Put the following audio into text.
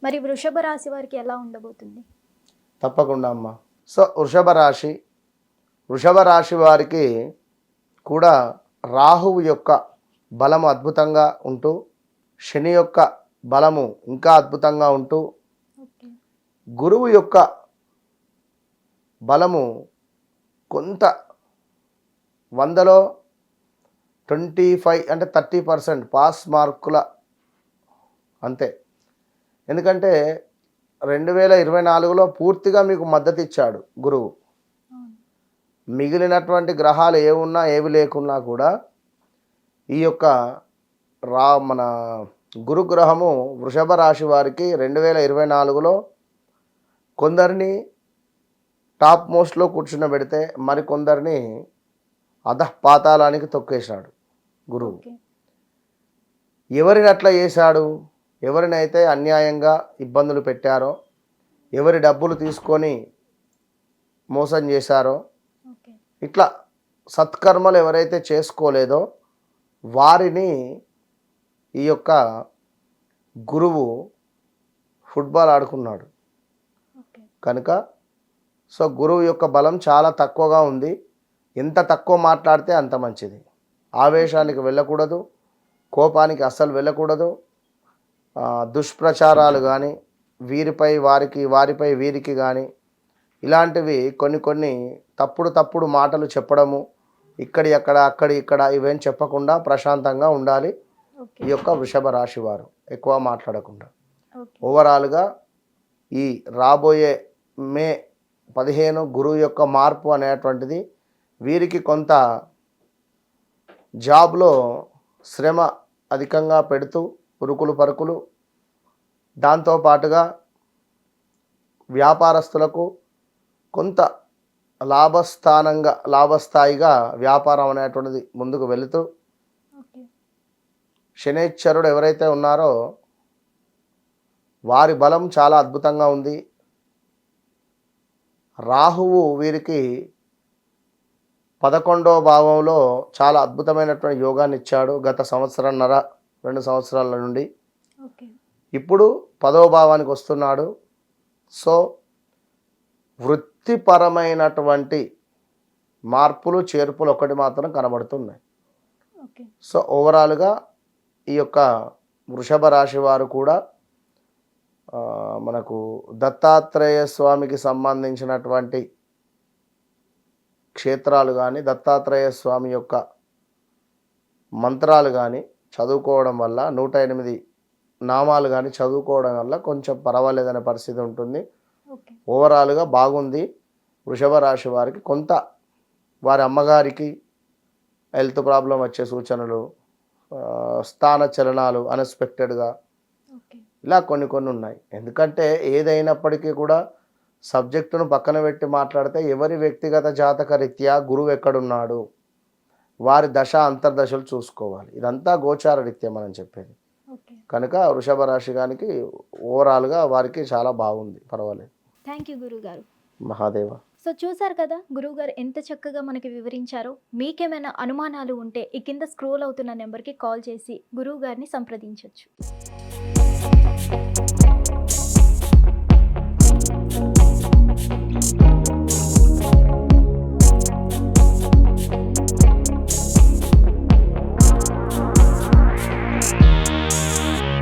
మరి వృషభ రాశి వారికి ఎలా ఉండబోతుంది? తప్పకుండా అమ్మ. సో వృషభ రాశి వారికి కూడా రాహువు యొక్క బలము అద్భుతంగా ఉంటూ, శని యొక్క బలము ఇంకా అద్భుతంగా ఉంటూ, ఓకే. గురువు యొక్క బలము కొంత 100లో 25 అంటే 30% పాస్ మార్కుల అంతే. ఎందుకంటే 2024లో పూర్తిగా మీకు మద్దతు ఇచ్చాడు గురువు. అవును. మిగిలినటువంటి గ్రహాలు ఏమున్నా ఏవి లేకున్నా కూడా ఈ యొక్క మన గురుగ్రహము వృషభ రాశి వారికి 2024లో కొందరిని టాప్ మోస్ట్లో కూర్చునబెడితే మరికొందరిని అధఃపాతాళానికి తొక్కేశాడు గురువు. ఓకే. ఎవరిని అట్లా చేశాడు? ఎవరినైతే అన్యాయంగా ఇబ్బందులు పెట్టారో, ఎవరి డబ్బులు తీసుకొని మోసం చేశారో, ఓకే. ఇట్లా సత్కర్మలు ఎవరైతే చేసుకోలేదో వారిని ఈ యొక్క గురువు ఫుట్బాల్ ఆడుకున్నాడు. ఓకే. కనుక సో గురువు యొక్క బలం చాలా తక్కువగా ఉంది. ఎంత తక్కువ మాట్లాడితే అంత మంచిది. ఆవేశానికి వెళ్ళకూడదు, కోపానికి అస్సలు వెళ్ళకూడదు. దుష్ప్రచారాలు కానీ వారిపై వీరికి కానీ ఇలాంటివి కొన్ని తప్పుడు మాటలు చెప్పడము, అక్కడి ఇక్కడ ఇవేం చెప్పకుండా ప్రశాంతంగా ఉండాలి ఓకే. ఈ యొక్క వృషభ రాశి వారు. ఎక్కువ మాట్లాడకుండా ఓకే. ఓవరాల్గా ఈ రాబోయే మే 15 గురువు యొక్క మార్పు అనేటువంటిది వీరికి కొంత జాబ్లో శ్రమ అధికంగా పెడుతూ ఉరుకులు పరుకులు, దాంతోపాటుగా వ్యాపారస్తులకు కొంత లాభస్థాయిగా వ్యాపారం అనేటువంటిది ముందుకు వెళుతూ, ఓకే. శనేశ్వరుడు ఎవరైతే ఉన్నారో వారి బలం చాలా అద్భుతంగా ఉంది. రాహువు వీరికి 11వ భావంలో చాలా అద్భుతమైనటువంటి యోగాన్ని ఇచ్చాడు గత 2 సంవత్సరాల నుండి. ఓకే. ఇప్పుడు 10వ భావానికి వస్తున్నాడు. సో వృత్తిపరమైనటువంటి మార్పులు చేర్పులు ఒకటి మాత్రం కనబడుతున్నాయి. ఓకే. సో ఓవరాల్గా ఈ యొక్క వృషభ రాశి వారు కూడా మనకు దత్తాత్రేయ స్వామికి సంబంధించినటువంటి క్షేత్రాలు కానీ, దత్తాత్రేయ స్వామి యొక్క మంత్రాలు కానీ చదువుకోవడం వల్ల, 108 నామాలు కానీ చదువుకోవడం వల్ల కొంచెం పర్వాలేదనే పరిస్థితి ఉంటుంది. ఓకే. ఓవరాల్గా బాగుంది. వృషభ రాశి వారికి కొంత వారి అమ్మగారికి హెల్త్ ప్రాబ్లం వచ్చే సూచనలు, స్థాన చలనాలు అన్ఎక్స్పెక్టెడ్గా ఓకే. ఇలా కొన్ని ఉన్నాయి. ఎందుకంటే ఏదైనప్పటికీ కూడా సబ్జెక్టును పక్కన పెట్టి మాట్లాడితే ఎవరి వ్యక్తిగత జాతక రీత్యా గురువు ఎక్కడున్నాడు, వారి దశ అంతర్దశలు చూసుకోవాలి. ఇదంతా గోచార రీత్యా మనం చెప్పేది. ఓకే. కనుక వృషభ రాశి గారికి ఓవరాల్గా వారికి చాలా బాగుంది, పర్వాలేదు. థ్యాంక్ యూ గురుగారు. మహాదేవ. సో చూసారు కదా గురువుగారు ఎంత చక్కగా మనకి వివరించారో. మీకేమైనా అనుమానాలు ఉంటే ఈ కింద స్క్రోల్ అవుతున్న నెంబర్కి కాల్ చేసి గురువుగారిని సంప్రదించవచ్చు.